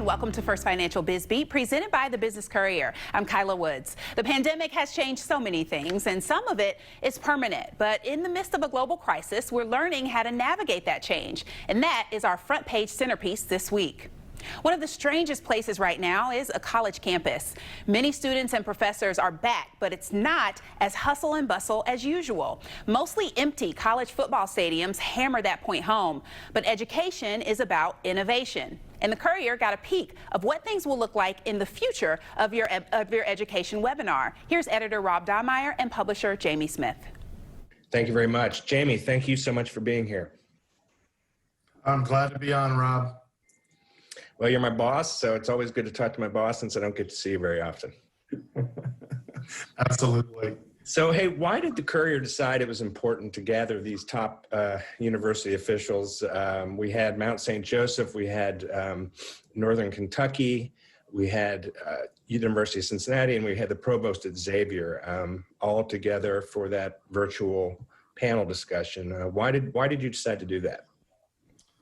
and welcome to First Financial Biz Beat, presented by the Business Courier. I'm Kyla Woods. The pandemic has changed so many things, and some of it is permanent. But in the midst of a global crisis, we're learning how to navigate that change. And that is our front page centerpiece this week. One of the strangest places right now is a college campus. Many students and professors are back, but it's not as hustle and bustle as usual. Mostly empty college football stadiums hammer that point home. But education is about innovation. And the Courier got a peek of what things will look like in the future of your education webinar. Here's editor Rob Beckermeyer and publisher Jamie Smith. Thank you very much. Jamie, thank you so much for being here. I'm glad to be on, Rob. Well, you're my boss, so it's always good to talk to my boss since I don't get to see you very often. Absolutely. So, hey, why did the Courier decide it was important to gather these top university officials? We had Mount St. Joseph, we had Northern Kentucky, we had University of Cincinnati, and we had the provost at Xavier all together for that virtual panel discussion. Why did you decide to do that?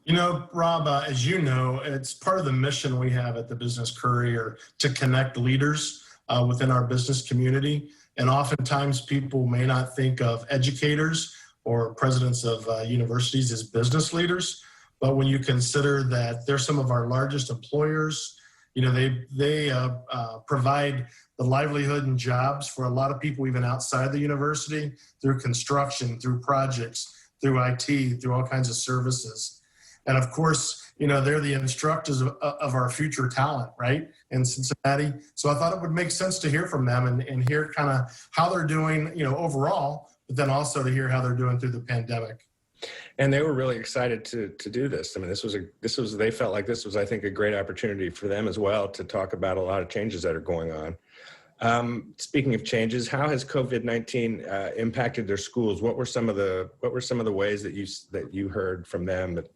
You know, Rob, as you know, it's part of the mission we have at the Business Courier to connect leaders within our business community. And oftentimes people may not think of educators or presidents of universities as business leaders. But when you consider that they're some of our largest employers, you know, they provide the livelihood and jobs for a lot of people even outside the university through construction, through projects, through IT, through all kinds of services. And of course, you know, they're the instructors of our future talent, right, in Cincinnati. So I thought it would make sense to hear from them and hear kind of how they're doing, you know, overall, but then also to hear how they're doing through the pandemic. And they were really excited to do this. I mean, they felt like this was, I think, a great opportunity for them as well to talk about a lot of changes that are going on. Speaking of changes, how has COVID-19 impacted their schools? What were some of the ways that you heard from them that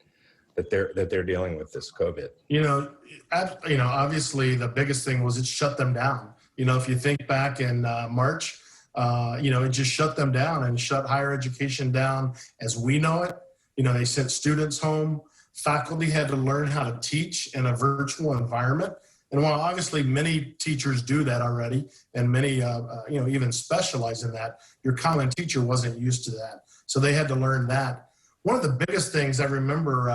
they're dealing with this COVID? You know, obviously the biggest thing was it shut them down. You know, if you think back in March, you know, it just shut them down and shut higher education down as we know it. You know, they sent students home. Faculty had to learn how to teach in a virtual environment. And while obviously many teachers do that already, and many, you know, even specialize in that, your common teacher wasn't used to that. So they had to learn that. One of the biggest things I remember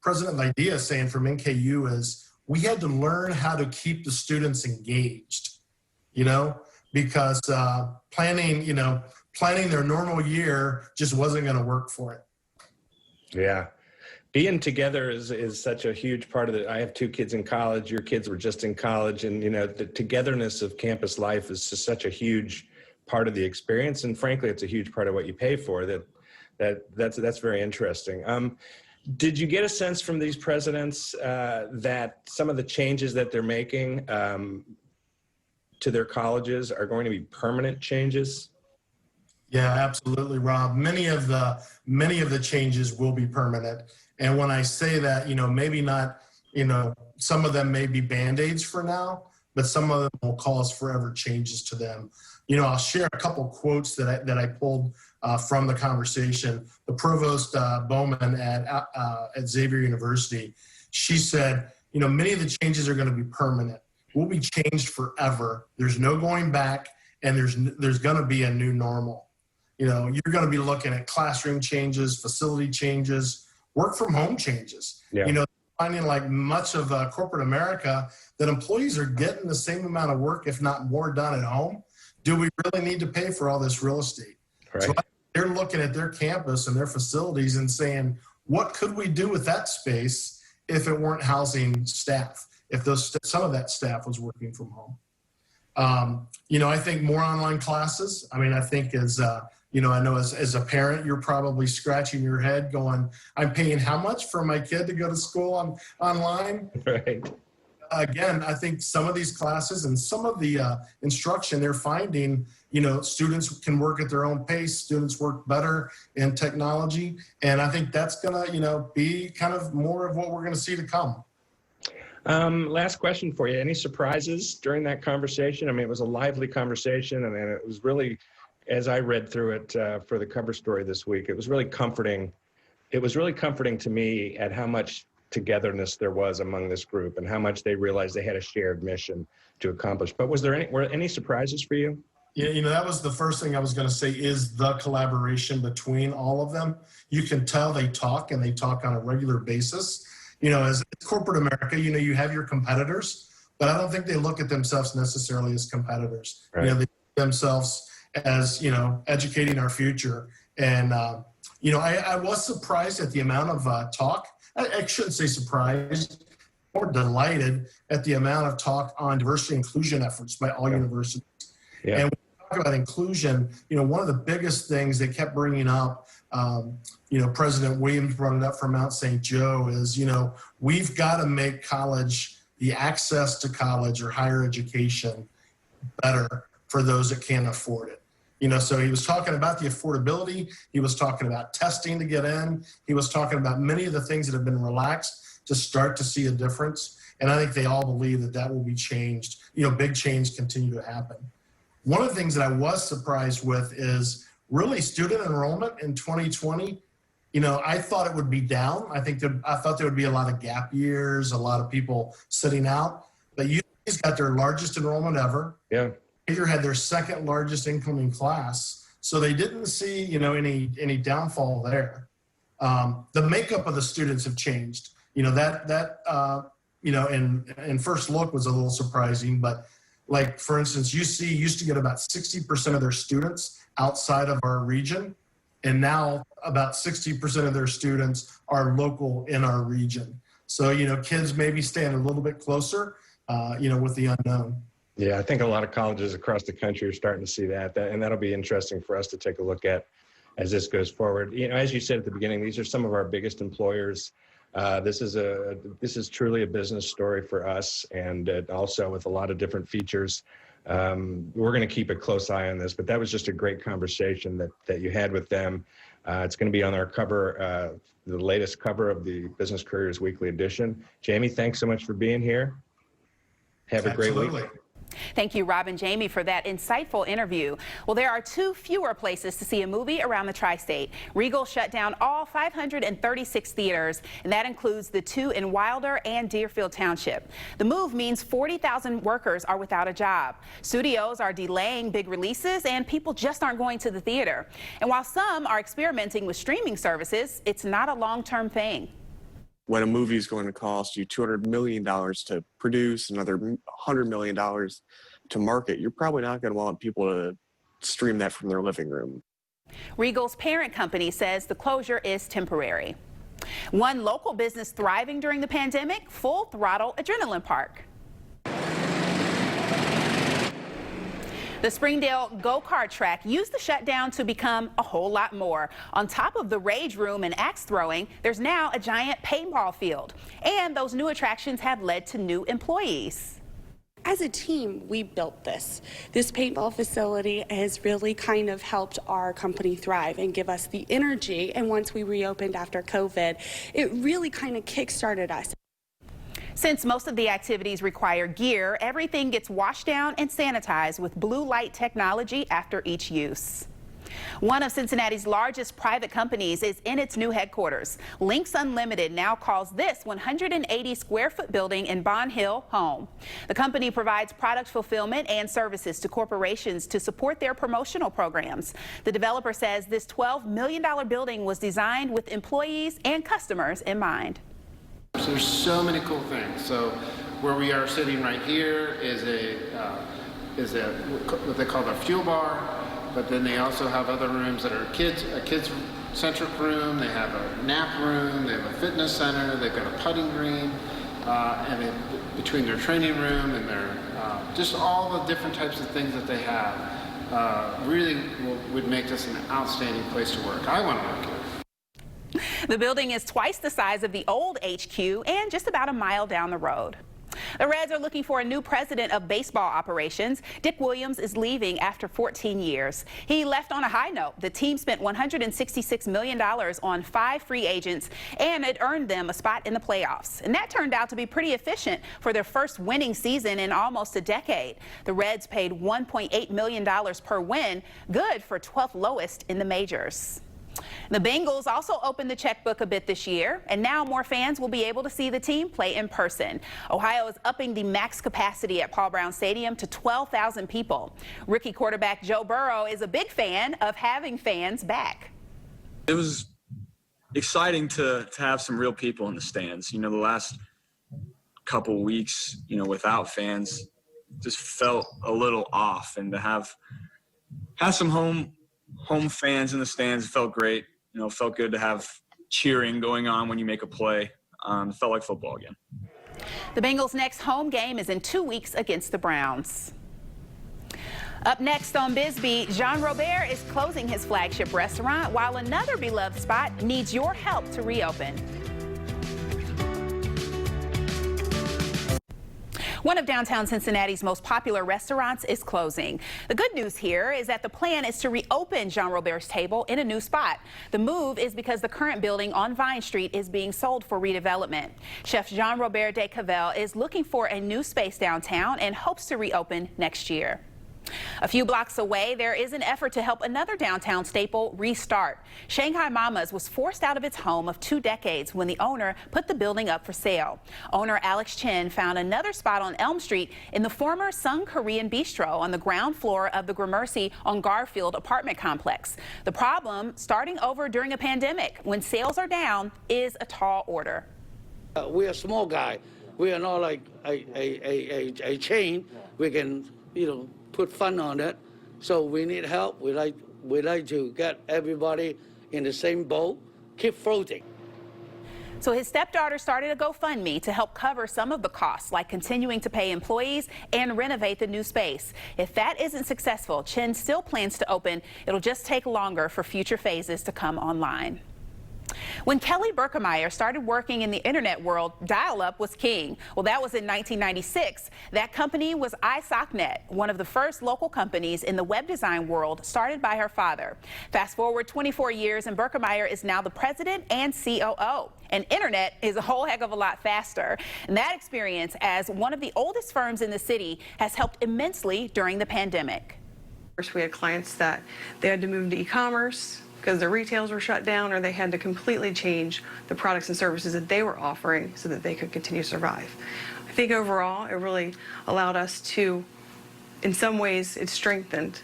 President Idea saying from NKU is we had to learn how to keep the students engaged, you know, because planning their normal year just wasn't going to work for it. Yeah. Being together is such a huge part of it. I have two kids in college. Your kids were just in college. And, you know, the togetherness of campus life is just such a huge part of the experience. And frankly, it's a huge part of what you pay for. That's very interesting. Did you get a sense from these presidents that some of the changes that they're making to their colleges are going to be permanent changes? Yeah, absolutely, Rob. Many of the changes will be permanent. And when I say that, you know, maybe not, you know, some of them may be Band-Aids for now, but some of them will cause forever changes to them. You know, I'll share a couple quotes that I pulled from the conversation. The provost Bowman at Xavier University, she said, you know, many of the changes are going to be permanent. We'll be changed forever. There's no going back, and there's going to be a new normal. You know, you're going to be looking at classroom changes, facility changes, work from home changes. Yeah. You know, finding like much of corporate America that employees are getting the same amount of work, if not more, done at home. Do we really need to pay for all this real estate? Right. So they're looking at their campus and their facilities and saying, what could we do with that space if it weren't housing staff, if some of that staff was working from home? You know, I think more online classes. I mean, I think you know, I know as a parent, you're probably scratching your head going, I'm paying how much for my kid to go to school online? Right. Again, I think some of these classes and some of the instruction they're finding, you know, students can work at their own pace. Students work better in technology. And I think that's going to, you know, be kind of more of what we're going to see to come. Last question for you. Any surprises during that conversation? I mean, it was a lively conversation, and it was really, as I read through it for the cover story this week, it was really comforting. It was really comforting to me at how much togetherness there was among this group and how much they realized they had a shared mission to accomplish. But were any surprises for you? Yeah, that was the first thing I was going to say is the collaboration between all of them. You can tell they talk, and they talk on a regular basis. As corporate America, you have your competitors, but I don't think they look at themselves necessarily as competitors. Right. They see themselves as, educating our future. And, I was surprised at the amount of talk. I shouldn't say surprised, more delighted at the amount of talk on diversity and inclusion efforts by all universities. Yeah. And when we talk about inclusion, one of the biggest things they kept bringing up, President Williams brought it up from Mount St. Joe is, we've got to make college, the access to college or higher education better for those that can't afford it. So he was talking about the affordability. He was talking about testing to get in. He was talking about many of the things that have been relaxed to start to see a difference. And I think they all believe that will be changed. Big change continue to happen. One of the things that I was surprised with is really student enrollment in 2020. I thought it would be down. I thought there would be a lot of gap years, a lot of people sitting out. But UC's got their largest enrollment ever. Yeah. Xavier had their second largest incoming class. So they didn't see, any downfall there. The makeup of the students have changed. In first look was a little surprising, but like, for instance, UC used to get about 60% of their students outside of our region, and now about 60% of their students are local in our region. So, kids maybe stand a little bit closer, with the unknown. Yeah, I think a lot of colleges across the country are starting to see that, and that'll be interesting for us to take a look at as this goes forward. As you said at the beginning, these are some of our biggest employers. This is truly a business story for us, and also with a lot of different features. We're going to keep a close eye on this, but that was just a great conversation that you had with them. It's going to be on our cover, the latest cover of the Business Courier's weekly edition. Jamie, thanks so much for being here. Have a great week. Thank you, Rob and Jamie, for that insightful interview. Well, there are 2 fewer places to see a movie around the tri-state. Regal shut down all 536 theaters, and that includes the 2 in Wilder and Deerfield Township. The move means 40,000 workers are without a job. Studios are delaying big releases, and people just aren't going to the theater. And while some are experimenting with streaming services, it's not a long-term thing. When a movie is going to cost you $200 million to produce, another $100 million to market, you're probably not going to want people to stream that from their living room. Regal's parent company says the closure is temporary. One local business thriving during the pandemic, FullThrottle Adrenaline Park. The Springdale go-kart track used the shutdown to become a whole lot more. On top of the rage room and axe throwing, there's now a giant paintball field. And those new attractions have led to new employees. As a team, we built this. This paintball facility has really kind of helped our company thrive and give us the energy. And once we reopened after COVID, it really kind of kick-started us. Since most of the activities require gear, everything gets washed down and sanitized with blue light technology after each use. One of Cincinnati's largest private companies is in its new headquarters. Links Unlimited now calls this 180 square foot building in Bond Hill home. The company provides product fulfillment and services to corporations to support their promotional programs. The developer says this $12 million building was designed with employees and customers in mind. So there's so many cool things. So where we are sitting right here is what they call their fuel bar, but then they also have other rooms that are a kids-centric room. They have a nap room. They have a fitness center. They've got a putting green, and between their training room and their just all the different types of things that they have, really would make this an outstanding place to work. I want to work here. The building is twice the size of the old HQ and just about a mile down the road. The Reds are looking for a new president of baseball operations. Dick Williams is leaving after 14 years. He left on a high note. The team spent $166 million on 5 free agents, and it earned them a spot in the playoffs. And that turned out to be pretty efficient for their first winning season in almost a decade. The Reds paid $1.8 million per win, good for 12th lowest in the majors. The Bengals also opened the checkbook a bit this year, and now more fans will be able to see the team play in person. Ohio is upping the max capacity at Paul Brown Stadium to 12,000 people. Rookie quarterback Joe Burrow is a big fan of having fans back. It was exciting to have some real people in the stands. You know, the last couple weeks, without fans just felt a little off, and to have some home fans in the stands felt great. It felt good to have cheering going on when you make a play. It felt like football again. The Bengals' next home game is in 2 weeks against the Browns. Up next on Bisbee, Jean is closing his flagship restaurant while another beloved spot needs your help to reopen. One of downtown Cincinnati's most popular restaurants is closing. The good news here is that the plan is to reopen Jean Robert's table in a new spot. The move is because the current building on Vine Street is being sold for redevelopment. Chef Jean Robert de Cavell is looking for a new space downtown and hopes to reopen next year. A few blocks away, there is an effort to help another downtown staple restart. Shanghai Mama's was forced out of its home of 2 decades when the owner put the building up for sale. Owner Alex Chen found another spot on Elm Street in the former Sung Korean Bistro on the ground floor of the Gramercy on Garfield apartment complex. The problem, starting over during a pandemic when sales are down, is a tall order. We're a small guy. We are not like a chain. We can, put fun on it. So we need help. We like to get everybody in the same boat, keep floating. So his stepdaughter started a GoFundMe to help cover some of the costs, like continuing to pay employees and renovate the new space. If that isn't successful, Chen still plans to open. It'll just take longer for future phases to come online. When Kelly Beckermeyer started working in the internet world, dial-up was king. Well, that was in 1996. That company was iSockNet, one of the first local companies in the web design world, started by her father. Fast forward 24 years, and Beckermeyer is now the president and COO. And internet is a whole heck of a lot faster. And that experience as one of the oldest firms in the city has helped immensely during the pandemic. First, we had clients that they had to move to e-commerce because their retails were shut down, or they had to completely change the products and services that they were offering so that they could continue to survive. I think overall, it really allowed us to, in some ways, it strengthened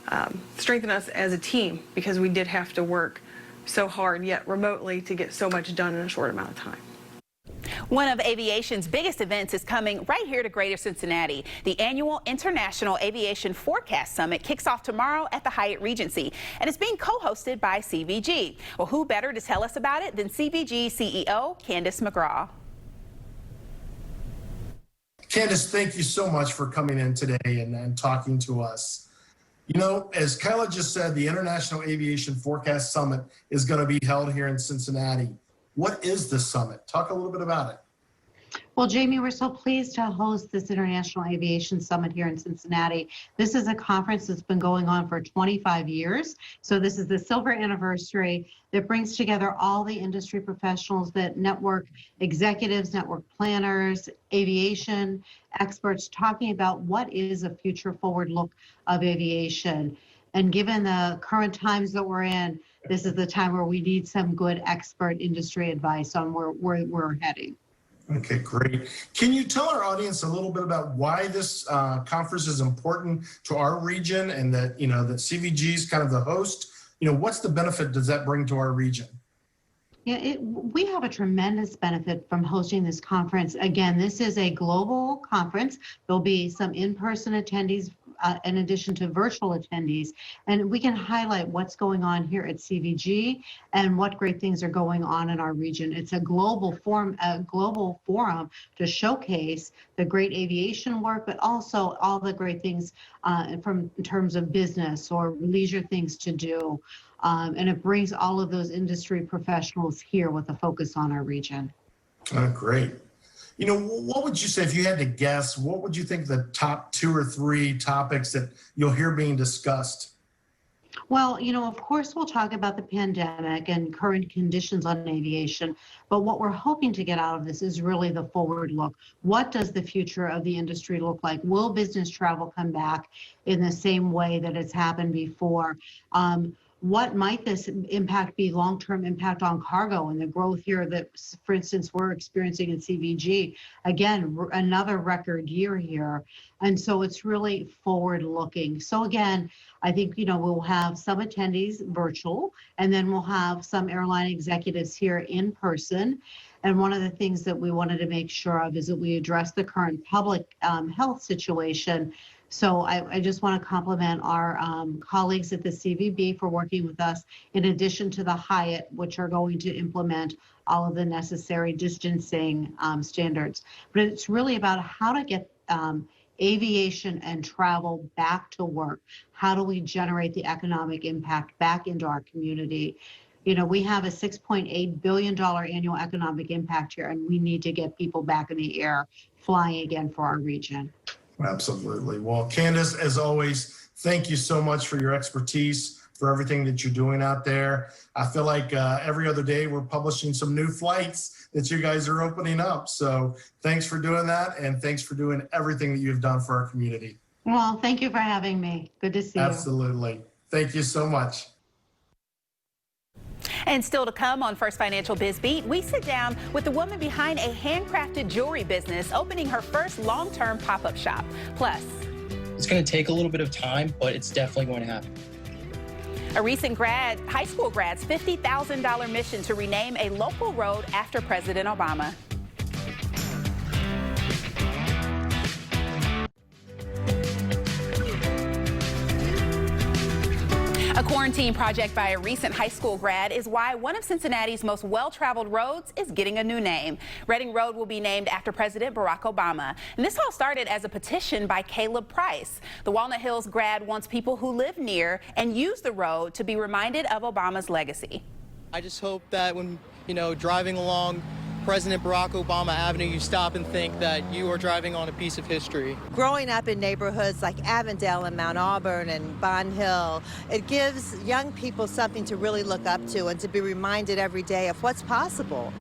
us as a team, because we did have to work so hard, yet remotely, to get so much done in a short amount of time. One of Aviation's biggest events is coming right here to Greater Cincinnati. The annual International Aviation Forecast Summit kicks off tomorrow at the Hyatt Regency, and it's being co-hosted by CVG. Well, who better to tell us about it than CVG CEO Candace McGraw? Candace, thank you so much for coming in today and talking to us. As Kyla just said, the International Aviation Forecast Summit is going to be held here in Cincinnati. What is the summit? Talk a little bit about it. Well, Jamie, we're so pleased to host this International Aviation Summit here in Cincinnati. This is a conference that's been going on for 25 years. So this is the silver anniversary that brings together all the industry professionals, that network executives, network planners, aviation experts, talking about what is a future forward look of aviation. And given the current times that we're in, this is the time where we need some good expert industry advice on where we're heading. Okay, great. Can you tell our audience a little bit about why this conference is important to our region, and that, that CVG is kind of the host? What's the benefit does that bring to our region? Yeah, we have a tremendous benefit from hosting this conference. Again, this is a global conference. There'll be some in-person attendees in addition to virtual attendees, and we can highlight what's going on here at CVG and what great things are going on in our region. It's a global forum to showcase the great aviation work, but also all the great things in terms of business or leisure things to do. And it brings all of those industry professionals here with a focus on our region. Oh, great. What would you say, if you had to guess, what would you think the top 2 or 3 topics that you'll hear being discussed? Well, of course, we'll talk about the pandemic and current conditions on aviation, but what we're hoping to get out of this is really the forward look. What does the future of the industry look like? Will business travel come back in the same way that it's happened before? what might this impact be, long-term impact on cargo and the growth here that, for instance, we're experiencing in CVG. Again, another record year here. And so it's really forward-looking. So again, I think, we'll have some attendees virtual, and then we'll have some airline executives here in person. And one of the things that we wanted to make sure of is that we address the current public health situation. So I just want to compliment our colleagues at the CVB for working with us, in addition to the Hyatt, which are going to implement all of the necessary distancing standards. But it's really about how to get aviation and travel back to work. How do we generate the economic impact back into our community? We have a $6.8 billion annual economic impact here, and we need to get people back in the air flying again for our region. Absolutely. Well, Candace, as always, thank you so much for your expertise, for everything that you're doing out there. I feel like every other day we're publishing some new flights that you guys are opening up. So thanks for doing that, and thanks for doing everything that you've done for our community. Well, thank you for having me. Good to see you. Absolutely. Thank you so much. And still to come on First Financial Biz Beat, we sit down with the woman behind a handcrafted jewelry business opening her first long-term pop-up shop. Plus, it's going to take a little bit of time, but it's definitely going to happen. A recent high school grad's $50,000 mission to rename a local road after President Obama. A quarantine project by a recent high school grad is why one of Cincinnati's most well-traveled roads is getting a new name. Reading Road will be named after President Barack Obama. And this all started as a petition by Caleb Price. The Walnut Hills grad wants people who live near and use the road to be reminded of Obama's legacy. I just hope that when, driving along President Barack Obama Avenue, you stop and think that you are driving on a piece of history. Growing up in neighborhoods like Avondale and Mount Auburn and Bond Hill, it gives young people something to really look up to and to be reminded every day of what's possible.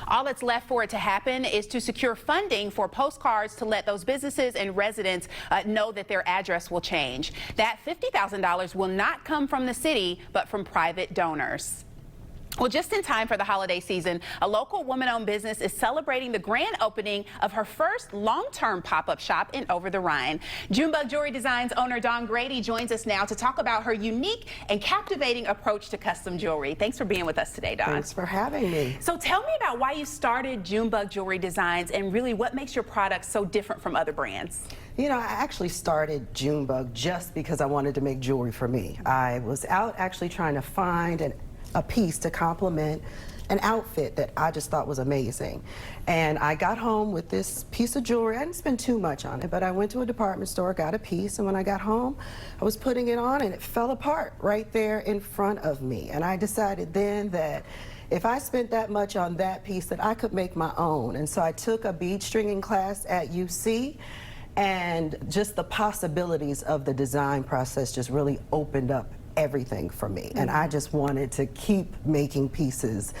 All that's left for it to happen is to secure funding for postcards to let those businesses and residents know that their address will change. That $50,000 will not come from the city, but from private donors. Well, just in time for the holiday season, a local woman-owned business is celebrating the grand opening of her first long-term pop-up shop in Over the Rhine. Junebug Jewelry Designs owner Dawn Grady joins us now to talk about her unique and captivating approach to custom jewelry. Thanks for being with us today, Dawn. Thanks for having me. So tell me about why you started Junebug Jewelry Designs and really what makes your products so different from other brands. I actually started Junebug just because I wanted to make jewelry for me. I was out actually trying to find a piece to complement an outfit that I just thought was amazing. And I got home with this piece of jewelry. I didn't spend too much on it, but I went to a department store, got a piece, and when I got home, I was putting it on and it fell apart right there in front of me. And I decided then that if I spent that much on that piece, that I could make my own. And so I took a bead stringing class at UC, and just the possibilities of the design process just really opened up everything for me. And I just wanted to keep making pieces.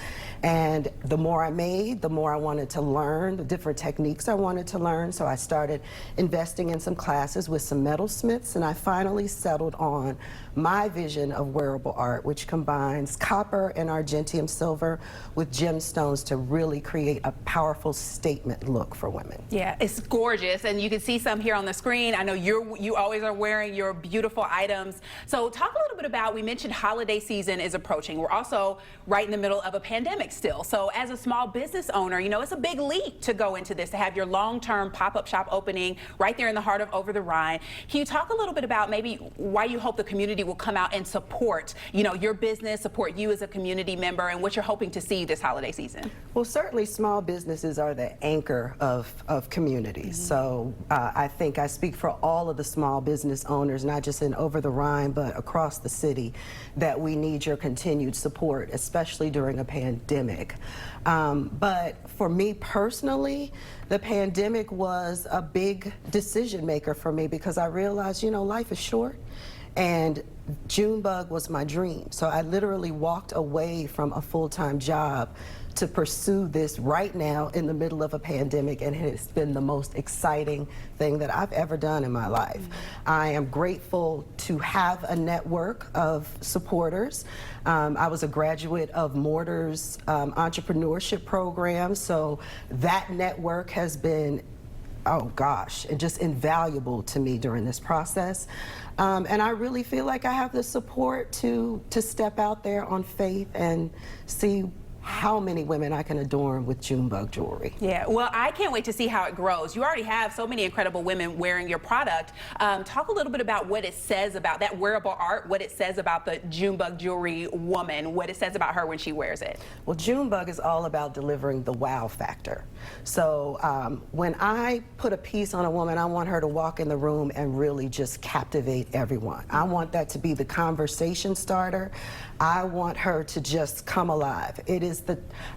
And the more I made, the more I wanted to learn, the different techniques I wanted to learn. So I started investing in some classes with some metalsmiths, and I finally settled on my vision of wearable art, which combines copper and argentium silver with gemstones to really create a powerful statement look for women. Yeah, it's gorgeous, and you can see some here on the screen. I know you always are wearing your beautiful items. So talk a little bit about, we mentioned holiday season is approaching. We're also right in the middle of a pandemic still. So as a small business owner, it's a big leap to go into this, to have your long-term pop-up shop opening right there in the heart of Over the Rhine. Can you talk a little bit about maybe why you hope the community will come out and support, your business, support you as a community member, and what you're hoping to see this holiday season? Well, certainly small businesses are the anchor of communities. So I think I speak for all of the small business owners, not just in Over the Rhine, but across the city, that we need your continued support, especially during a pandemic. But for me personally, the pandemic was a big decision maker for me, because I realized, life is short. And Junebug was my dream. So I literally walked away from a full-time job to pursue this right now in the middle of a pandemic, and it's been the most exciting thing that I've ever done in my life. I am grateful to have a network of supporters. I was a graduate of Mortar's entrepreneurship program, so that network has been, oh gosh, and just invaluable to me during this process. And I really feel like I have the support to step out there on faith and see how many women I can adorn with Junebug jewelry. Yeah, well, I can't wait to see how it grows. You already have so many incredible women wearing your product. Talk a little bit about what it says about that wearable art, what it says about the Junebug jewelry woman, what it says about her when she wears it. Well, Junebug is all about delivering the wow factor. So when I put a piece on a woman, I want her to walk in the room and really just captivate everyone. I want that to be the conversation starter. I want her to just come alive.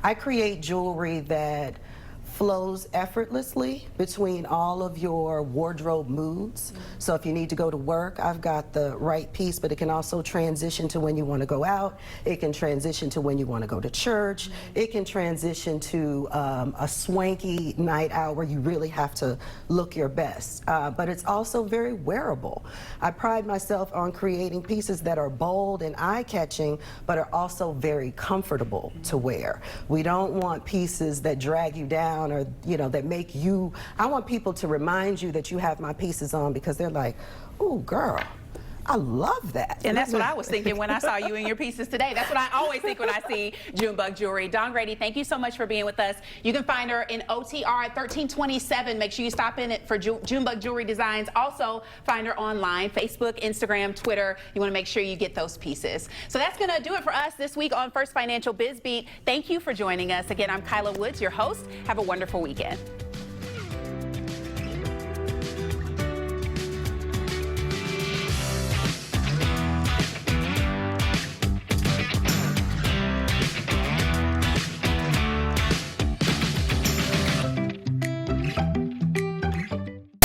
I create jewelry that flows effortlessly between all of your wardrobe moods. So if you need to go to work, I've got the right piece, but it can also transition to when you want to go out. It can transition to when you want to go to church. It can transition to a swanky night out where you really have to look your best. But it's also very wearable. I pride myself on creating pieces that are bold and eye-catching, but are also very comfortable to wear. We don't want pieces that drag you down or, you know, that make you, I want people to remind you that you have my pieces on because they're like, ooh, girl, I love that. And that's what I was thinking when I saw you in your pieces today. That's what I always think when I see Junebug jewelry. Dawn Grady, thank you so much for being with us. You can find her in OTR at 1327. Make sure you stop in it for Junebug Jewelry Designs. Also, find her online, Facebook, Instagram, Twitter. You want to make sure you get those pieces. So that's going to do it for us this week on First Financial Biz Beat. Thank you for joining us. Again, I'm Kyla Woods, your host. Have a wonderful weekend.